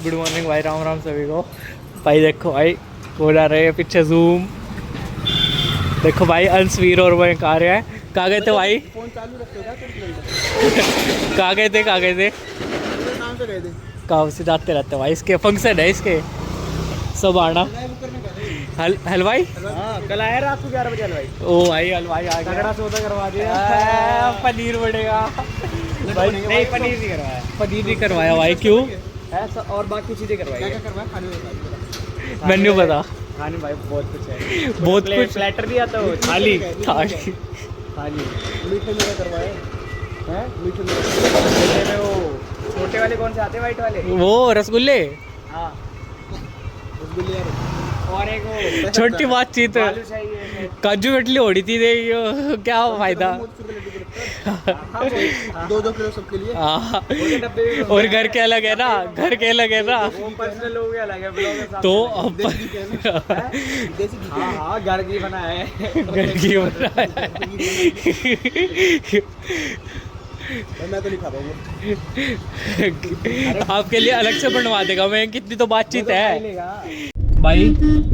Good morning भाई, राम राम सभी को। भाई देखो भाई, वो जा रहे हैं पीछे जूम। देखो भाई, अंशवीर और वो एक आ रहे हैं। कहाँ गए थे भाई? फोन चालू रखते हो क्या? कहाँ गए थे, कहाँ गए थे? काम से गए थे। कहाँ से जाते रहते भाई, इसके फंक्शन है इसके सब आना। हलवाई हाँ, कल आया रात को 11 बजे हलवाई। ओ भाई, हलवाई आ गया। तगड़ा सौदा करवा दिया। पनीर बढ़ेगा भाई। नहीं, पनीर नहीं करवाया। पनीर नहीं करवाया भाई, क्यों? ऐसा और बाकी चीजें करवाई। क्या क्या करवाया? खाने में मेन्यू बता। खाने भाई बहुत कुछ है, बहुत कुछ। प्लेटर दिया तो थाली थाली। थाली। मीठे में करवाए हैं? मीठे में वो छोटे वाले कौन से आते हैं? वाइट वाले। वो रसगुल्ले। हाँ, रसगुल्ले और एक वो छोटी बातचीत। काजू कटली ओढ़ी थी दे, क्या फायदा। 2-2 किलो सबके लिए। हाँ, और घर के अलग है ना, घर के अलग है ना, वो पर्सनल हो गया, अलग है ब्लॉग के साथ। तो देसी घी। हाँ, घर की बना है। घर की बना है। मैं तो नहीं खा पाऊंगा। आपके लिए अलग से बनवा देगा मैं, कितनी तो बातचीत है भाई।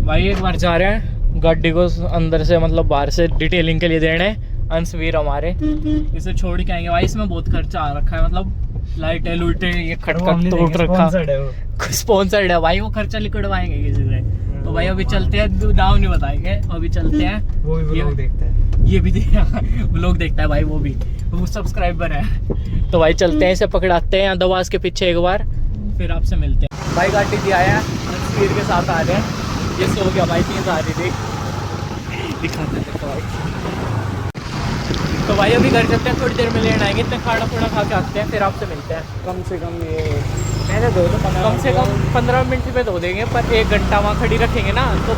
भाई एक बार जा रहे हैं गाड़ी को अंदर से, मतलब बाहर से डिटेलिंग के लिए देने। अंशवीर हमारे, इसे छोड़ के आएंगे भाई। इसमें बहुत खर्चा आ रखा है, मतलब लाइटें लुइटें ये खटखट तोड़ रखा। स्पॉन्सर्ड है भाई, वो खर्चा निकलवाएंगे किसी से। तो भाई अभी चलते हैं, दाव नहीं बताएंगे, अभी चलते हैं। वो भी ब्लॉग देखता है, ये भी ब्लॉग देखता है भाई, वो भी, वो सब्सक्राइबर है। तो भाई चलते हैं, इसे पकड़ाते हैं दवास के पीछे एक बार, फिर आपसे मिलते हैं। भाई गाड़ी दिया है, स्पीड के साथ आ रहे हैं। ये सो गया भाई, 3 आ रही थी, दिखाते हैं भाई। तो भाई अभी घर चलते हैं, थोड़ी देर में लेने आएंगे, इतने खाना खुना खा के आते हैं, फिर आपसे मिलते हैं। कम से कम ये मैंने दो तो कम से कम 15 मिनट में धो देंगे, पर 1 घंटा वहाँ खड़ी रखेंगे ना, तो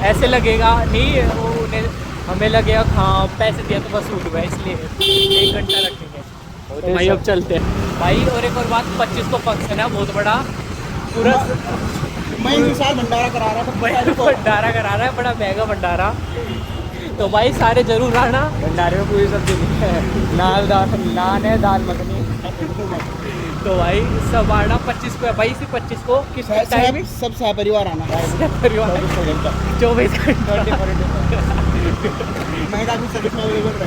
ऐसे लगेगा नहीं, वो उन्हें हमें लगेगा हाँ पैसे दिया तो वसूल हुआ, इसलिए 1 घंटा रखेंगे। तो भाई अब चलते हैं भाई। और एक और बात, 25 को फंक्शन है बहुत बड़ा, पूरा मैं इस साल भंडारा करा रहा था। भंडारा करा रहा है, बड़ा महंगा भंडारा। तो भाई सारे जरूर आना। भंडारे में पूरी सब्जी है, नान है, दाल मखनी। तो भाई सब आना 25 को है भाई, इसी 25 को किस टाइम सब सह परिवार आना। परिवार 24 घंटा।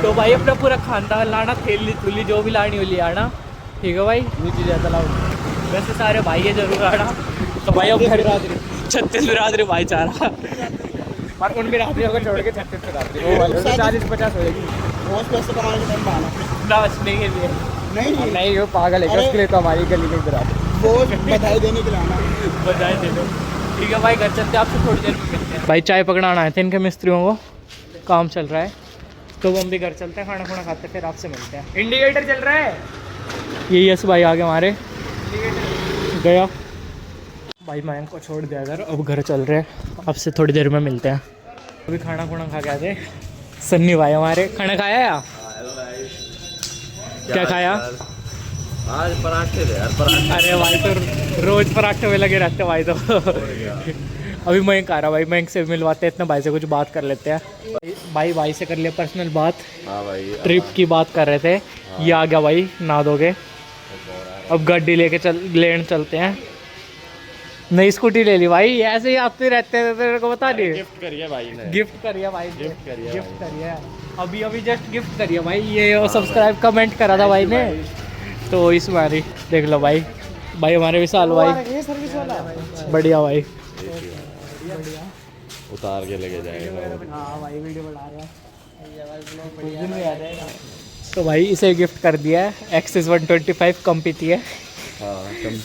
तो भाई अपना पूरा खानदान लाना, थैली थुली जो भी लानी होली आना, ठीक है भाई। नीचे जाता लाओ, वैसे सारे भाई है जरूर आना। तो भाई अब घर 36 बिरादरी भाईचारा, पर उन बिरादरियों को छोड़ के 36 बिरादरी 40-50 होगी। बहुत पैसे कमाने के टाइम में आना, नाचने के लिए। नहीं वो पागल है, उसके लिए तो हमारी गली में बिरादरी वो बधाई देने के लिए आना। बधाई दे दो, ठीक है भाई। घर चलते हैं, आपसे थोड़ी देर में मिलते हैं। भाई चाय पकड़ाना आए थे इनके मिस्त्रियों को, काम चल रहा है, तो हम भी घर चलते हैं, खाना खुना खाते हैं, फिर आपसे मिलते हैं। इंडिकेटर चल रहा है, ये यस भाई आगे हमारे गया भाई। मैं इनको छोड़ दिया घर, अब घर चल रहे हैं, आपसे थोड़ी देर में मिलते हैं। अभी खाना खुना खा के आते। सन्नी भाई हमारे, खाना खाया या क्या खाया? आज पराठे थे यार, पराठे। अरे भाई तो रोज पराठे में लगे रहते भाई। तो अभी मयंक आ रहा भाई, मयंक से मिलवाते हैं, इतने भाई से कुछ बात कर लेते हैं। भाई से कर लिया पर्सनल बात। हाँ भाई, ट्रिप की बात कर रहे थे। ये आ गया भाई, नहा दोगे। अब गाड़ी लेके लेने चलते हैं। नई स्कूटी ले ली भाई, ऐसे ही आते रहते हैं, तेरे को बता नहीं। गिफ्ट करिए भाई ने, गिफ्ट करिए भाई, गिफ्ट करिए अभी जस्ट गिफ्ट करिए भाई। ये सब्सक्राइब कमेंट करा था भाई ने, तो इस बारी देख लो भाई। भाई हमारे विशाल भाई बढ़िया भाई, उतार के लेके जाएगा। हाँ भाई वीडियो बना रहे हैं। तो भाई इसे गिफ्ट कर दिया है, एक्सिस 125 कम पीती है।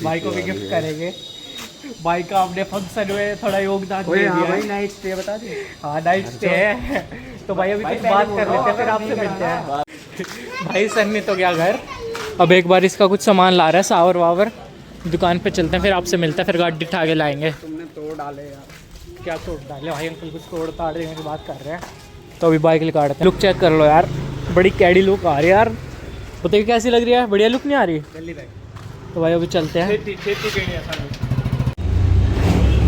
भाई को भी गिफ्ट करेंगे। भाई का अपने फंक्शन में थोड़ा योगदान दे दिया। भाई नाइट स्टे बता दे। हाँ नाइट स्टे है। तो भाई अभी कुछ बात कर लेते हैं, फिर आपसे मिलते हैं। भाई सन्नी तो गया घर, अब एक बार इसका कुछ सामान ला रहा है, सावर वावर, दुकान पे चलते हैं, फिर आपसे मिलते हैं, फिर गाड़ी उठा के लाएंगे। तुमने तोड़ डाले यार। क्या तोड़ डाले भाई? अंकल कुछ तोड़ ताड़ देने की बात कर रहे हैं, तो अभी बाइक निकालते हैं। लुक चेक कर लो यार, बड़ी कैडी लुक आ रही है यार, बताइए कैसी लग रही है? बढ़िया लुक नहीं आ रही? तो भाई अभी चलते हैं।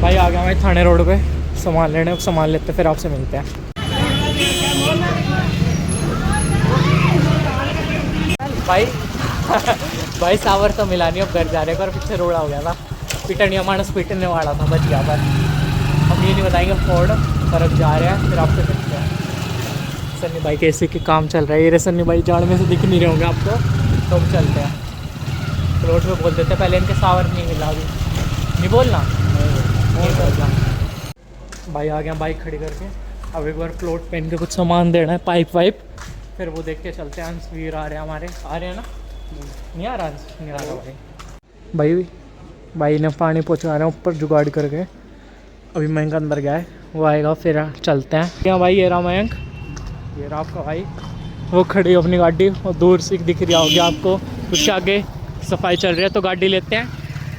भाई आ गया मैं थाने रोड पे सामान लेने, अब सामान लेते हैं, फिर आपसे मिलते हैं। भाई भाई सावर तो मिला नहीं, अब घर जा रहे हैं, पर पीछे रोड़ा हो गया था। पिटनिया मानस पीटने वाला था, बच गया। पर हम ये नहीं बताएंगे फोर्ड तरफ जा रहे हैं, फिर आपसे मिलते हैं। सन्नी भाई के एसी के काम चल रहा है, ये सन्नी भाई जाड़ में से दिख नहीं रहे होंगे आपको, तो हम चलते हैं। रोड पे बोल देते, पहले इनके सावर नहीं मिला, अभी नहीं बोलना, नहीं बोलना। भाई आ गया बाइक खड़ी करके, अब एक बार प्लॉट पहन के कुछ सामान देना है, पाइप वाइप, फिर वो देख के चलते हैं। अंशवीर आ रहे हैं हमारे, आ रहे हैं ना? नहीं आ रहा, नहीं आ रहा भाई। भाई ने पानी पहुँचा रहे हैं ऊपर जुगाड़ करके। अभी मयंक अंदर गया है, वो आएगा फिर चलते हैं। क्या भाई, ये रहा मयंक, ये रहा आपका भाई, वो खड़ी अपनी गाड़ी, और दूर से दिख रही होगी आपको। उसके आगे सफाई चल रही है, तो गाड़ी लेते हैं,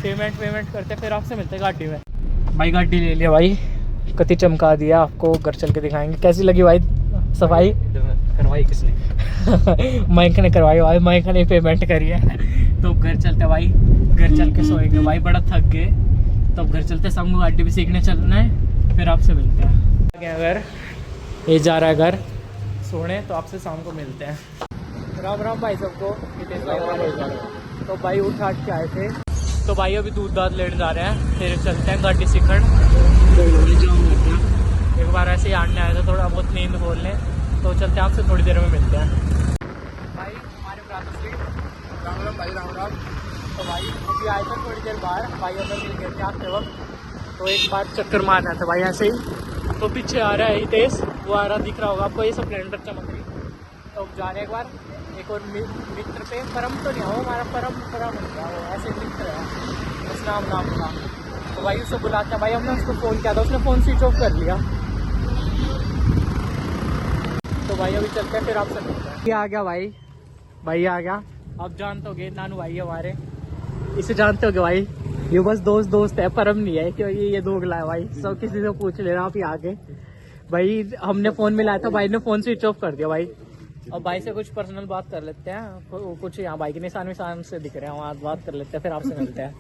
पेमेंट करते हैं, फिर आपसे मिलते हैं गाड़ी में। भाई गाड़ी ले लिया भाई, कति चमका दिया, आपको घर चल के दिखाएंगे कैसी लगी भाई सफाई। करवाई किसने? मयंक ने करवाई भाई, मयंक ने पेमेंट करी है। तो घर चलते भाई, घर चल के सोएंगे भाई, बड़ा थक गए। तो अब घर चलते, शाम को गाड़ी भी सीखने चलना है, फिर आपसे मिलते हैं। अगर ये जा रहा है घर सोने, तो आपसे शाम को मिलते हैं। राम राम भाई सबको। तो भाई उठा के आए थे, तो भाई अभी दूध दाद लेने जा रहे हैं, फिर चलते हैं गाड़ी सीखण। एक बार ऐसे ही आने आया था, थोड़ा बहुत नींद बोल लें, तो चलते हैं, आपसे थोड़ी देर में मिलते हैं। भाई हमारे भ्राता राम राम भाई, राम राम। तो भाई अभी आए थे थोड़ी देर बाहर, भाई अंदर मिल गए थे आते वक्त, तो एक बार चक्कर मारना था भाई ऐसे ही। तो पीछे आ रहा है हितेश, वो आ रहा दिख रहा होगा आपको, ये स्प्लेंडर चमक रही। तो जा रहे एक बार एक और मित्र पे, परम तो नहीं हो हमारा, परम हो गया वो, ऐसे मित्र है उस नाम का। तो भाई उसको बुलाते हैं भाई, हमने उसको फ़ोन किया था, उसने फ़ोन स्विच ऑफ कर लिया। तो भाई अभी चलते हैं, फिर आपसे मिलते हैं। ये आ गया भाई, भाई आ गया। आप जानते होगे नानू भाई हमारे, इसे जानते होगे भाई, ये बस दोस्त है, परम नहीं है, क्योंकि ये दोगला है भाई। सब किसी से पूछ लेना आप, ही आगे भाई हमने फ़ोन मिलाया था, भाई ने फ़ोन स्विच ऑफ कर दिया भाई। अब भाई से कुछ पर्सनल बात कर लेते हैं, कुछ यहाँ भाई के निशान विशान से दिख रहे हैं, वहाँ बात कर लेते हैं, फिर आपसे मिलते हैं।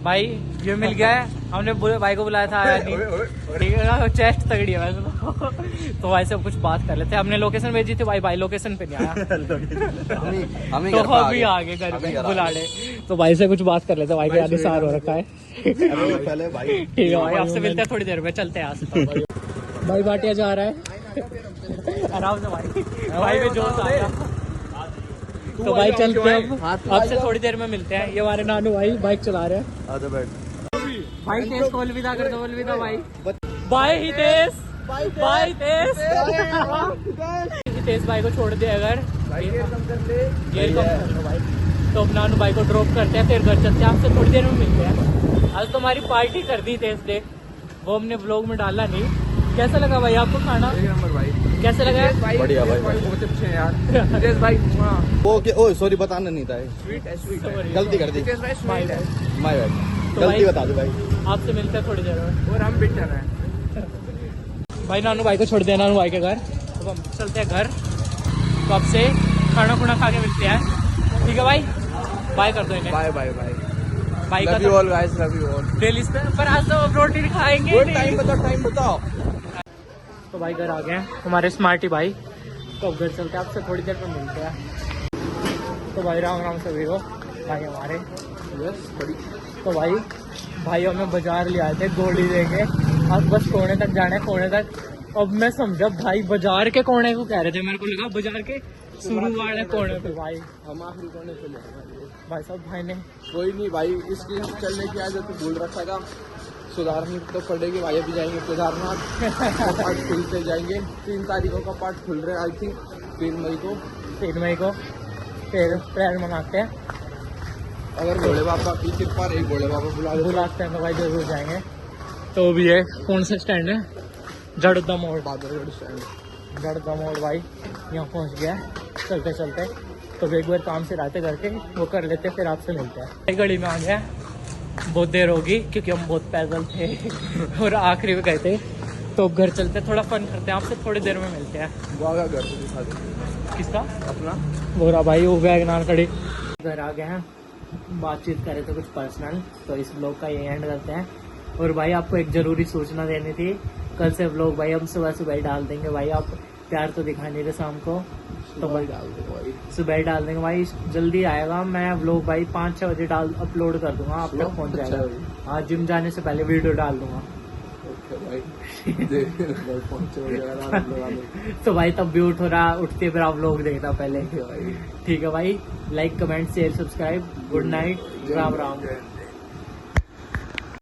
भाई ये मिल गया है, हमने भाई को बुलाया था, आया नहीं, ठीक है, चेस्ट तगड़ी है वैसे तो भाई से कुछ बात कर लेते हैं। हमने लोकेशन भेजी थी भाई, भाई लोकेशन पे नहीं आया, तो अभी आगे घर पे बुला ले, तो भाई से कुछ बात कर लेते हैं, भाई का याद सार हो रखा है। ठीक है भाई, आपसे मिलते हैं थोड़ी देर में, चलते हैं यहाँ से। भाई बाटिया जा रहा है आराम से भाई में जोश आ गया। तो भाई चलते हैं, आपसे थोड़ी देर में मिलते हैं। ये हमारे नानू भाई बाइक चला रहे हैं। भाई हितेश को अलविदा कर दो, अलविदा भाई। Bye Hitesh, bye Hitesh. हितेश भाई को छोड़ दे अगर गियर कम कर लो भाई। तो अब नानू भाई को ड्रॉप करते हैं, फिर घर चलते हैं, आपसे थोड़ी देर में मिलते हैं। आज तो हमारी पार्टी कर दी हितेश ने, वो हमने व्लॉग में डाला नहीं। कैसा लगा भाई आपको खाना? एक नंबर भाई। कैसा लगा? बढ़िया भाई, बहुत अच्छे हैं यार। हितेश भाई ओके, सॉरी बताना नहीं था, स्वीट है, स्वीट Sorry। गलती कर दी, हितेश भाई स्वीट है। माय बैड, तो गलती भाई- बता दो भाई। आपसे मिलते हैं थोड़ी देर में। और हम बिटर हैं भाई नानू भाई को छोड़ दिया, नानू भाई के घर, तो हम चलते हैं घर। तो आपसे खाना खुना खा के मिलते हैं, ठीक है भाई? बाय कर दो इन्हें। Bye bye bye. बाय का love you all guys, love you all. Daily पर आज तो प्रोटीन खाएंगे नहीं। टाइम बताओ। तो भाई घर आ गए हैं हमारे स्मार्टी भाई, तो अब घर चलते हैं, आपसे थोड़ी देर में मिलते हैं। तो भाई राम राम सभी को, भाई हमारे तो भाई हमें बाजार ले आए थे गोली देके, अब बस कोने तक जाना है, कोने तक। अब मैं समझा भाई बाजार के कोने को कह रहे थे, मेरे को लगा बाजार के शुरू वाले कोने पे। भाई हम आखिरी कोने पे ले भाई साहब भाई ने कोई नहीं भाई, इसकी चलने की आदत भूल रखा था, सुधारनी तो पड़ेगी भाई। अभी जाएंगे केदारनाथ, पार्ट खुलते जाएंगे। 3 तारीखों का पार्ट खुल रहा है, आई थिंक 3 मई को फिर प्रेयर मनाते हैं। अगर भोले बाबा की कृपा रही, भोले बाबा बुलाते हैं तो भाई जरूर जाएंगे। तो भी है कौन सा स्टैंड है? जड़दा मोड़, जड़दा मोड़ भाई यहाँ पहुँच गया। चलते चलते तो एक बार काम से रहते करके वो कर लेते, फिर आपसे मिलते हैं। गली में आ गया, बहुत देर होगी क्योंकि हम बहुत पैदल थे और आखिरी में गए थे। तो घर चलते, थोड़ा फन करते हैं, आपसे थोड़ी देर में मिलते हैं। घर तो दिखा दे किसका? अपना। बोरा भाई वो वैगनार खड़ी। घर आ गए हैं, बातचीत करें तो कुछ पर्सनल, तो इस ब्लॉग का ये एंड करते हैं। और भाई आपको एक ज़रूरी सूचना देनी थी, कल से व्लॉग भाई हम सुबह सुबह डाल देंगे। भाई आप प्यार तो दिखा नहीं रहे शाम को, तो भाई डाल दो भाई, सुबह डाल देंगे भाई, जल्दी आएगा। मैं व्लॉग भाई 5-6 बजे अपलोड कर दूंगा, आप तक पहुंच जाएगा। हाँ जिम जाने से पहले वीडियो डाल दूंगा। ओके भाई, देख भाई पहुंचे वगैरह हम लोग आने। तो भाई तब भी उठते फिर आप लोग देखना पहले। भाई ठीक है भाई, like comment share subscribe, good night, Ram Ram.